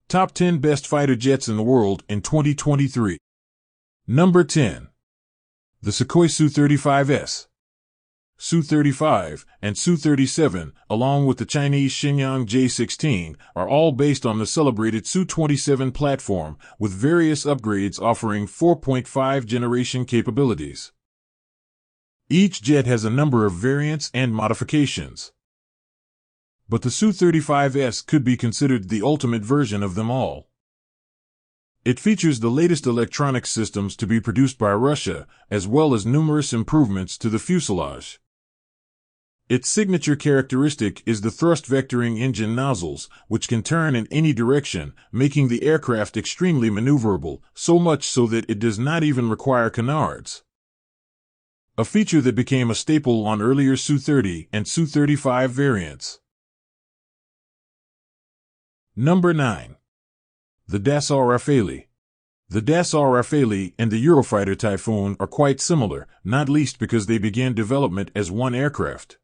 Top 10 Best Fighter Jets in the World in 2023. Number 10. The Sukhoi Su-35S. Su-35 and Su-37, along with the Chinese Shenyang J-16, are all based on the celebrated Su-27 platform, with various upgrades offering 4.5 generation capabilities. Each jet has a number of variants and modifications, but the Su-35S could be considered the ultimate version of them all. It features the latest electronic systems to be produced by Russia, as well as numerous improvements to the fuselage. Its signature characteristic is the thrust vectoring engine nozzles, which can turn in any direction, making the aircraft extremely maneuverable, so much so that it does not even require canards, a feature that became a staple on earlier Su-30 and Su-35 variants. Number 9. The Dassault Rafale. The Dassault Rafale and the Eurofighter Typhoon are quite similar, not least because they began development as one aircraft.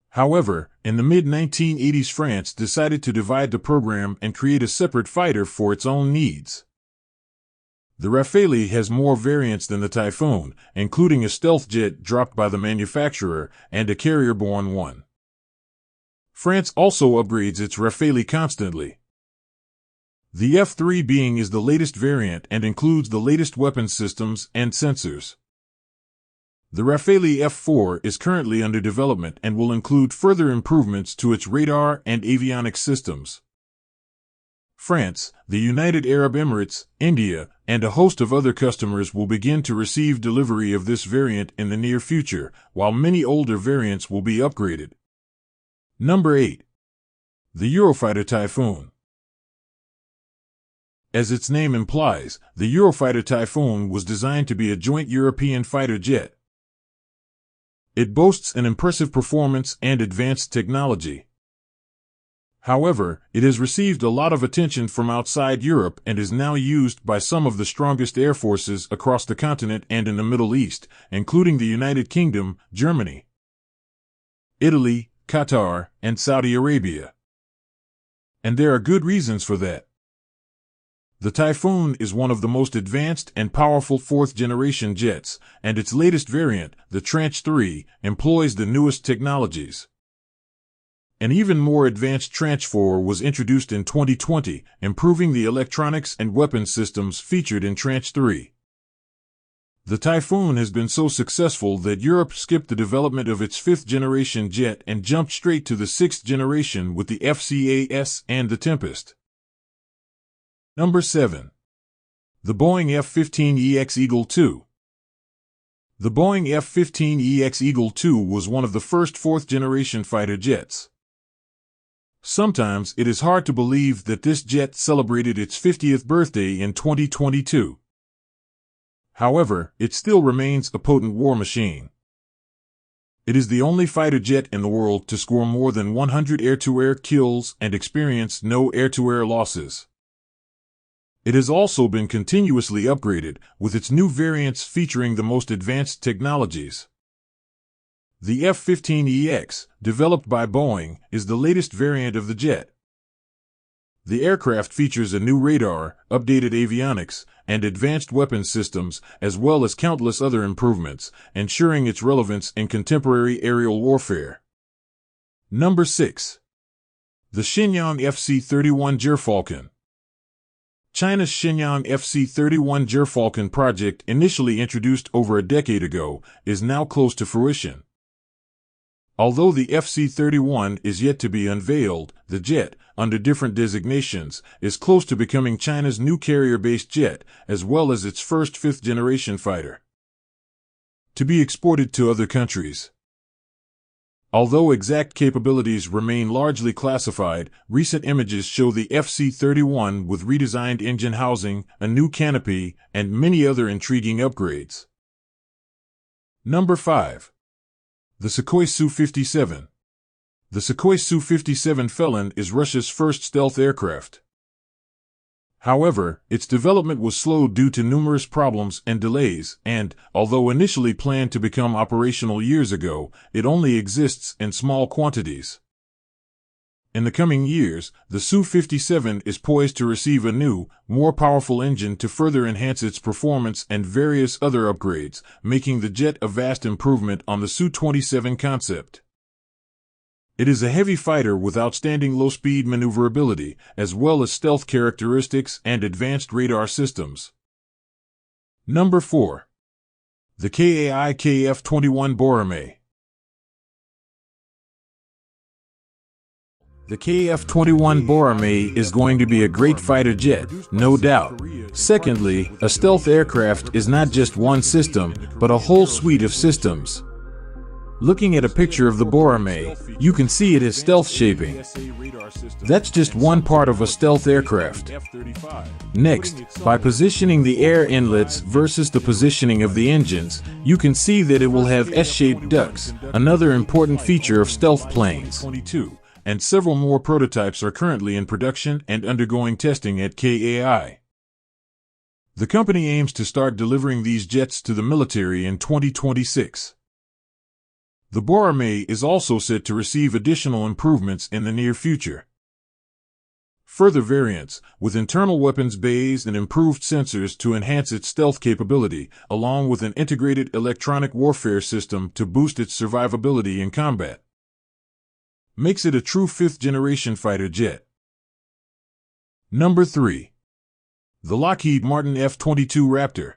However, in the mid-1980s, France decided to divide the program and create a separate fighter for its own needs. The Rafale has more variants than the Typhoon, including a stealth jet dropped by the manufacturer and a carrier-borne one. France also upgrades its Rafale constantly. The F-3B is the latest variant and includes the latest weapon systems and sensors. The Rafale F-4 is currently under development and will include further improvements to its radar and avionics systems. France, the United Arab Emirates, India, and a host of other customers will begin to receive delivery of this variant in the near future, while many older variants will be upgraded. Number 8. The Eurofighter Typhoon. As its name implies, the Eurofighter Typhoon was designed to be a joint European fighter jet. It boasts an impressive performance and advanced technology. However, it has received a lot of attention from outside Europe and is now used by some of the strongest air forces across the continent and in the Middle East, including the United Kingdom, Germany, Italy, Qatar, and Saudi Arabia. And there are good reasons for that. The Typhoon is one of the most advanced and powerful fourth-generation jets, and its latest variant, the Tranche 3, employs the newest technologies. An even more advanced Tranche 4 was introduced in 2020, improving the electronics and weapon systems featured in Tranche 3. The Typhoon has been so successful that Europe skipped the development of its fifth-generation jet and jumped straight to the sixth generation with the FCAS and the Tempest. Number 7. The Boeing F-15EX Eagle II. The Boeing F-15EX Eagle II was one of the first fourth-generation fighter jets. Sometimes it is hard to believe that this jet celebrated its 50th birthday in 2022. However, it still remains a potent war machine. It is the only fighter jet in the world to score more than 100 air-to-air kills and experience no air-to-air losses. It has also been continuously upgraded, with its new variants featuring the most advanced technologies. The F-15EX, developed by Boeing, is the latest variant of the jet. The aircraft features a new radar, updated avionics, and advanced weapon systems, as well as countless other improvements, ensuring its relevance in contemporary aerial warfare. Number 6. The Shenyang FC-31 Gerfalcon. China's Shenyang FC-31 Gerfalcon project, initially introduced over a decade ago, is now close to fruition. Although the FC-31 is yet to be unveiled, the jet, under different designations, is close to becoming China's new carrier-based jet, as well as its first fifth-generation fighter to be exported to other countries. Although exact capabilities remain largely classified, recent images show the FC-31 with redesigned engine housing, a new canopy, and many other intriguing upgrades. Number 5. The Sukhoi Su-57. The Sukhoi Su-57 Felon is Russia's first stealth aircraft. However, its development was slowed due to numerous problems and delays, and, although initially planned to become operational years ago, it only exists in small quantities. In the coming years, the Su-57 is poised to receive a new, more powerful engine to further enhance its performance and various other upgrades, making the jet a vast improvement on the Su-27 concept. It is a heavy fighter with outstanding low-speed maneuverability, as well as stealth characteristics and advanced radar systems. Number 4. The KAI KF-21 Boramae. The KF-21 Boramae is going to be a great fighter jet, no doubt. Secondly, a stealth aircraft is not just one system, but a whole suite of systems. Looking at a picture of the Boramae, you can see it has stealth shaping. That's just one part of a stealth aircraft. Next, by positioning the air inlets versus the positioning of the engines, you can see that it will have S-shaped ducts, another important feature of stealth planes. And several more prototypes are currently in production and undergoing testing at KAI. The company aims to start delivering these jets to the military in 2026. The Boramae is also set to receive additional improvements in the near future. Further variants, with internal weapons bays and improved sensors to enhance its stealth capability, along with an integrated electronic warfare system to boost its survivability in combat, makes it a true fifth-generation fighter jet. Number 3. The Lockheed Martin F-22 Raptor.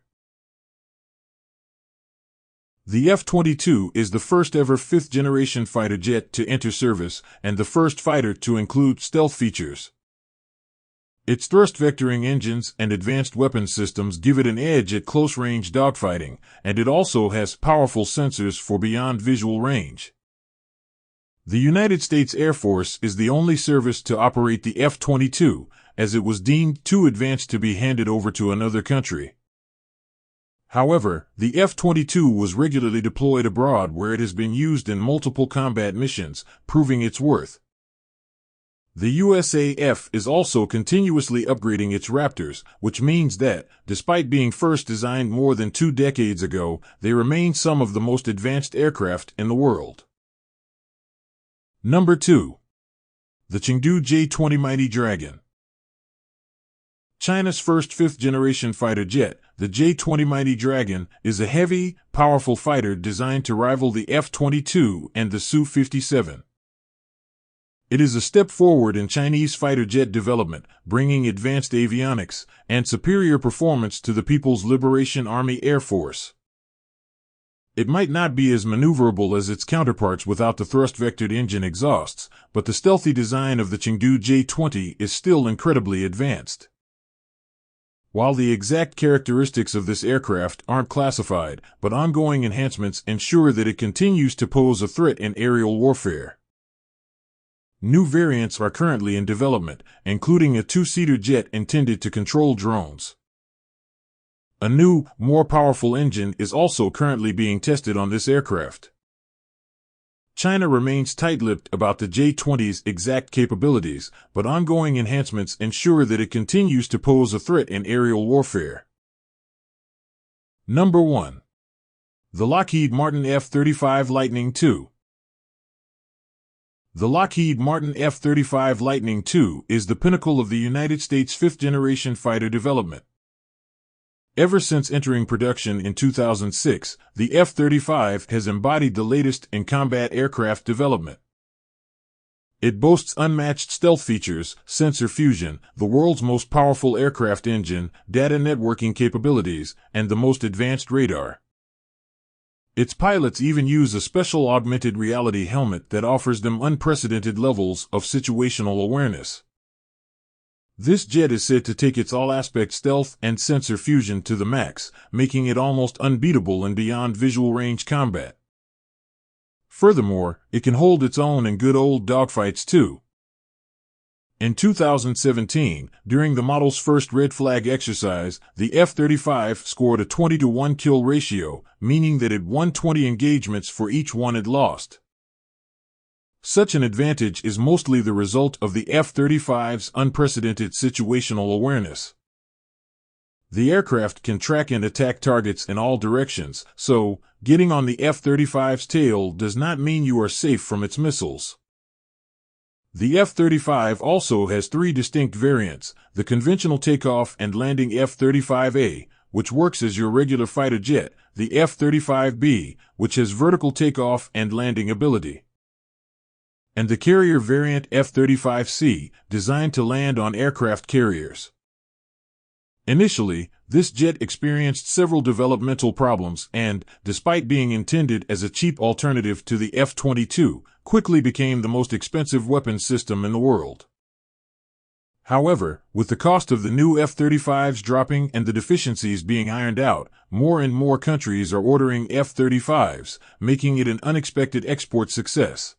The F-22 is the first-ever fifth-generation fighter jet to enter service and the first fighter to include stealth features. Its thrust-vectoring engines and advanced weapons systems give it an edge at close-range dogfighting, and it also has powerful sensors for beyond visual range. The United States Air Force is the only service to operate the F-22, as it was deemed too advanced to be handed over to another country. However, the F-22 was regularly deployed abroad where it has been used in multiple combat missions, proving its worth. The USAF is also continuously upgrading its Raptors, which means that, despite being first designed more than 2 decades ago, they remain some of the most advanced aircraft in the world. Number 2. The Chengdu J-20 Mighty Dragon. China's first fifth-generation fighter jet, the J-20 Mighty Dragon, is a heavy, powerful fighter designed to rival the F-22 and the Su-57. It is a step forward in Chinese fighter jet development, bringing advanced avionics and superior performance to the People's Liberation Army Air Force. It might not be as maneuverable as its counterparts without the thrust-vectored engine exhausts, but the stealthy design of the Chengdu J-20 is still incredibly advanced. While the exact characteristics of this aircraft aren't classified, but ongoing enhancements ensure that it continues to pose a threat in aerial warfare. New variants are currently in development, including a 2-seater jet intended to control drones. A new, more powerful engine is also currently being tested on this aircraft. China remains tight-lipped about the J-20's exact capabilities, but ongoing enhancements ensure that it continues to pose a threat in aerial warfare. Number 1. The Lockheed Martin F-35 Lightning II. The Lockheed Martin F-35 Lightning II is the pinnacle of the United States fifth-generation fighter development. Ever since entering production in 2006, the F-35 has embodied the latest in combat aircraft development. It boasts unmatched stealth features, sensor fusion, the world's most powerful aircraft engine, data networking capabilities, and the most advanced radar. Its pilots even use a special augmented reality helmet that offers them unprecedented levels of situational awareness. This jet is said to take its all-aspect stealth and sensor fusion to the max, making it almost unbeatable in beyond visual range combat. Furthermore, it can hold its own in good old dogfights too. In 2017, during the model's first red flag exercise, the F-35 scored a 20-to-1 kill ratio, meaning that it won 20 engagements for each one it lost. Such an advantage is mostly the result of the F-35's unprecedented situational awareness. The aircraft can track and attack targets in all directions, so getting on the F-35's tail does not mean you are safe from its missiles. The F-35 also has three distinct variants: the conventional takeoff and landing F-35A, which works as your regular fighter jet, the F-35B, which has vertical takeoff and landing ability, and the carrier variant F-35C, designed to land on aircraft carriers. Initially, this jet experienced several developmental problems and, despite being intended as a cheap alternative to the F-22, quickly became the most expensive weapons system in the world. However, with the cost of the new F-35s dropping and the deficiencies being ironed out, more and more countries are ordering F-35s, making it an unexpected export success.